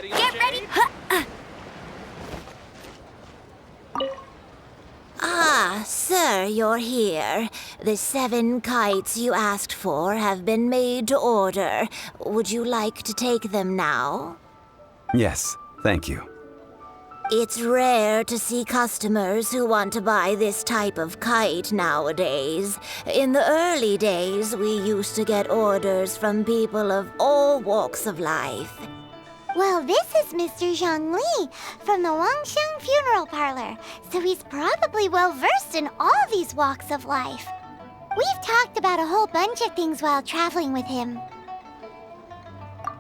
Get ready! Ah, sir, you're here. The 7 kites you asked for have been made to order. Would you like to take them now? Yes, thank you. It's rare to see customers who want to buy this type of kite nowadays. In the early days, we used to get orders from people of all walks of life. Well, this is Mr. Zhongli from the Wangsheng Funeral Parlor, so he's probably well-versed in all these walks of life. We've talked about a whole bunch of things while traveling with him.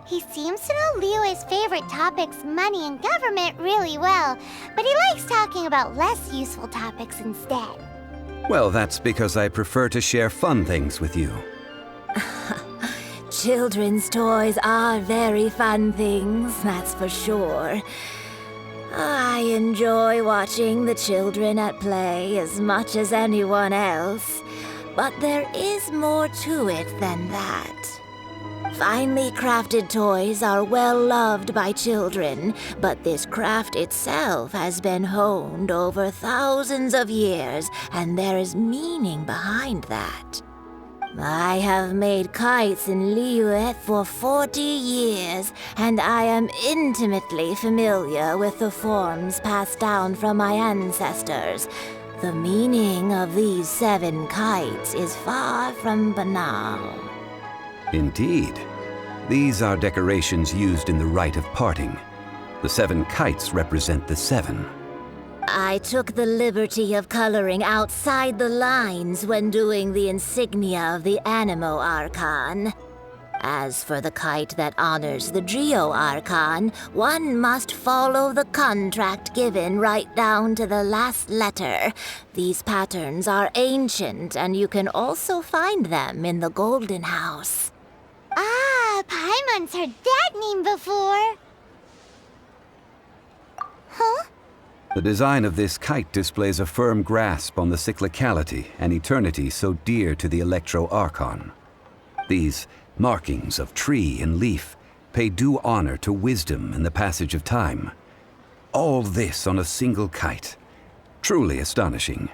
He seems to know Liyue's favorite topics, money and government, really well, but he likes talking about less useful topics instead. Well, that's because I prefer to share fun things with you. Children's toys are very fun things, that's for sure. I enjoy watching the children at play as much as anyone else, but there is more to it than that. Finely crafted toys are well loved by children, but this craft itself has been honed over thousands of years, and there is meaning behind that. I have made kites in Liyue for 40 years, and I am intimately familiar with the forms passed down from my ancestors. The meaning of these 7 kites is far from banal. Indeed. These are decorations used in the rite of parting. The 7 kites represent the 7. I took the liberty of coloring outside the lines when doing the insignia of the Animo Archon. As for the kite that honors the Geo Archon, one must follow the contract given right down to the last letter. These patterns are ancient, and you can also find them in the Golden House. Ah, Paimon's heard that name before. Huh? The design of this kite displays a firm grasp on the cyclicality and eternity so dear to the Electro Archon. These markings of tree and leaf pay due honor to wisdom and the passage of time. All this on a single kite. Truly astonishing.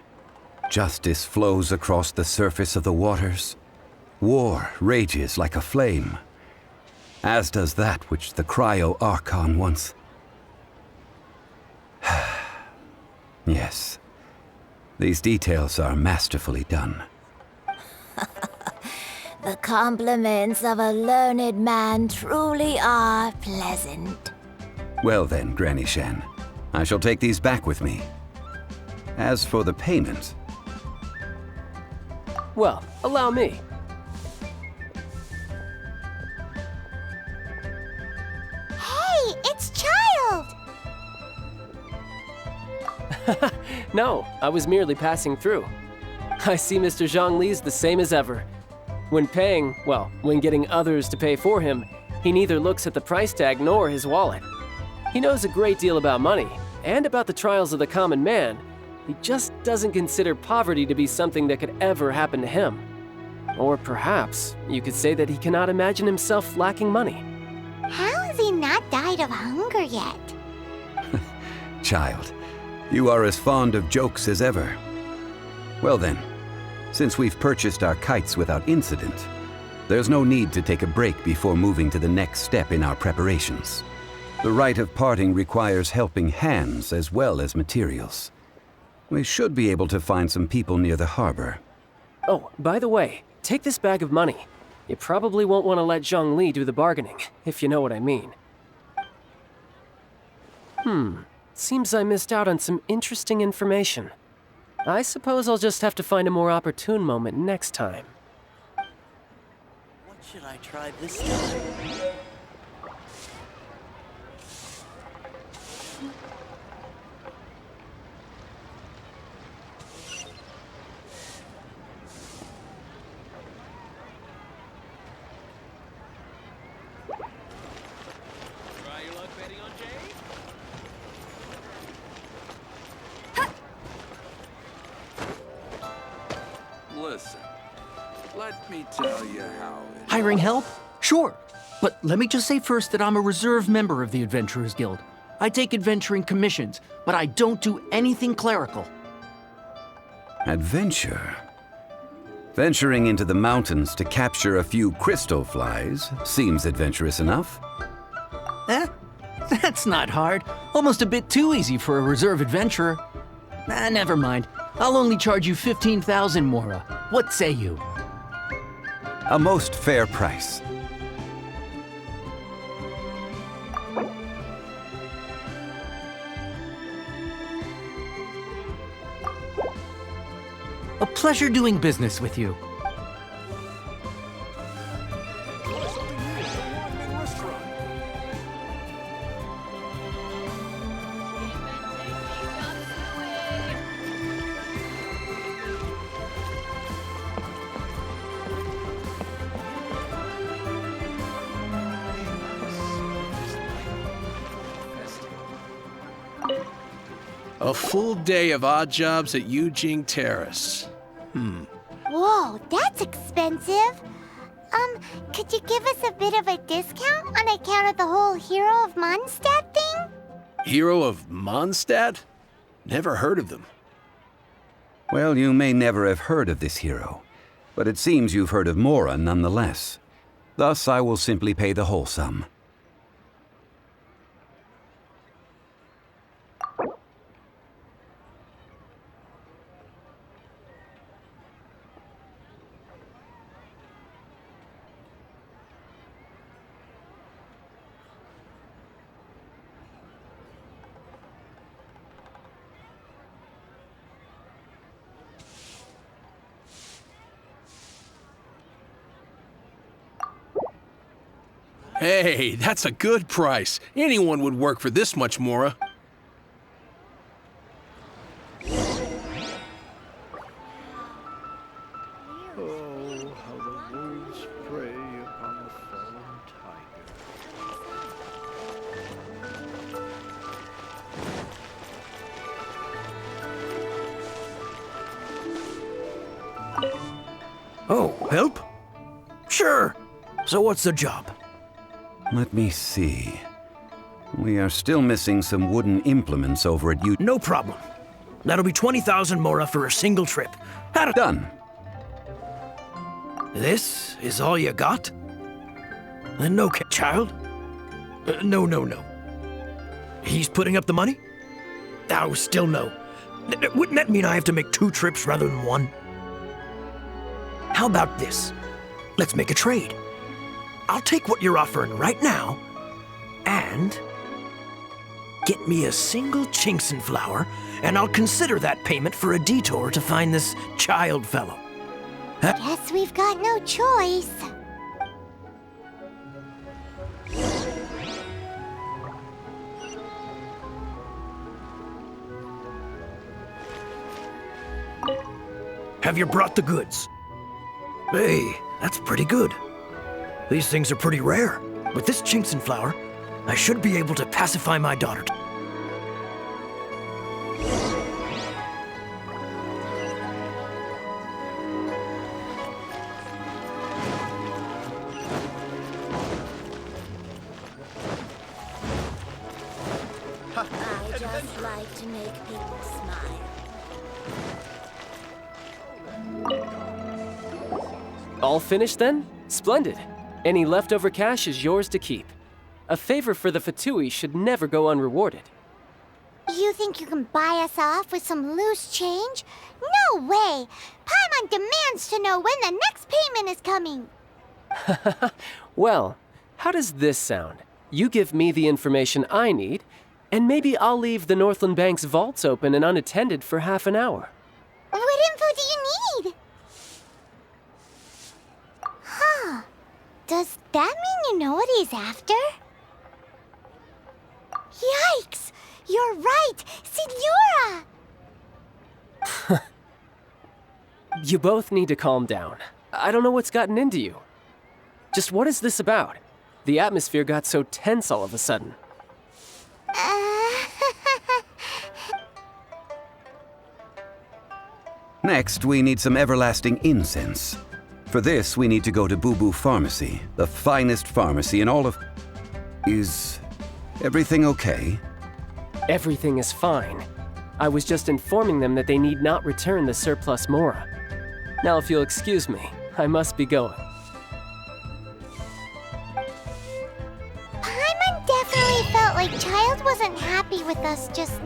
Justice flows across the surface of the waters. War rages like a flame, as does that which the Cryo Archon once... Yes, these details are masterfully done. The compliments of a learned man truly are pleasant. Well then, Granny Shan, I shall take these back with me. As for the payment... Well, allow me. Hey, it's Child! No, I was merely passing through. I see Mr. Zhongli's the same as ever. When paying, well, when getting others to pay for him, he neither looks at the price tag nor his wallet. He knows a great deal about money, and about the trials of the common man. He just doesn't consider poverty to be something that could ever happen to him. Or perhaps you could say that he cannot imagine himself lacking money. How has he not died of hunger yet? Child, you are as fond of jokes as ever. Well then, since we've purchased our kites without incident, there's no need to take a break before moving to the next step in our preparations. The rite of parting requires helping hands as well as materials. We should be able to find some people near the harbor. Oh, by the way, take this bag of money. You probably won't want to let Zhongli do the bargaining, if you know what I mean. Seems I missed out on some interesting information. I suppose I'll just have to find a more opportune moment next time. What should I try this time? Try your luck betting on Jade? Listen, let me tell you how it... Hiring help? Sure. But let me just say first that I'm a reserve member of the Adventurers Guild. I take adventuring commissions, but I don't do anything clerical. Adventure? Venturing into the mountains to capture a few crystal flies seems adventurous enough. That's not hard. Almost a bit too easy for a reserve adventurer. Never mind. I'll only charge you 15,000 Mora. What say you? A most fair price. A pleasure doing business with you. A full day of odd jobs at Yujing Terrace. Whoa, that's expensive. Could you give us a bit of a discount on account of the whole Hero of Mondstadt thing? Hero of Mondstadt? Never heard of them. Well, you may never have heard of this hero, but it seems you've heard of Mora nonetheless. Thus, I will simply pay the whole sum. Hey, that's a good price. Anyone would work for this much, Mora. Oh, how the wolves prey upon the fallen tiger. Oh, help? Sure. So what's the job? Let me see. We are still missing some wooden implements over at No problem. That'll be 20,000 Mora for a single trip. Done. This is all you got? Then no, child. No. He's putting up the money? Oh, still no. Wouldn't that mean I have to make 2 trips rather than 1? How about this? Let's make a trade. I'll take what you're offering right now, and get me a single Chinkson flower, and I'll consider that payment for a detour to find this child fellow. Guess we've got no choice. Have you brought the goods? Hey, that's pretty good. These things are pretty rare. With this Chinkson flower, I should be able to pacify my daughter. I just like to make people smile. All finished then? Splendid. Any leftover cash is yours to keep. A favor for the Fatui should never go unrewarded. You think you can buy us off with some loose change? No way! Paimon demands to know when the next payment is coming. Well, how does this sound? You give me the information I need, and maybe I'll leave the Northland Bank's vaults open and unattended for half an hour. What info do you need? Huh. Does that mean you know what he's after? Yikes! You're right! Signora! You both need to calm down. I don't know what's gotten into you. Just what is this about? The atmosphere got so tense all of a sudden. Next, we need some everlasting incense. For this, we need to go to Boo Boo Pharmacy, the finest pharmacy in all of... Is everything okay? Everything is fine. I was just informing them that they need not return the surplus Mora. Now, if you'll excuse me, I must be going. Paimon definitely felt like Child wasn't happy with us just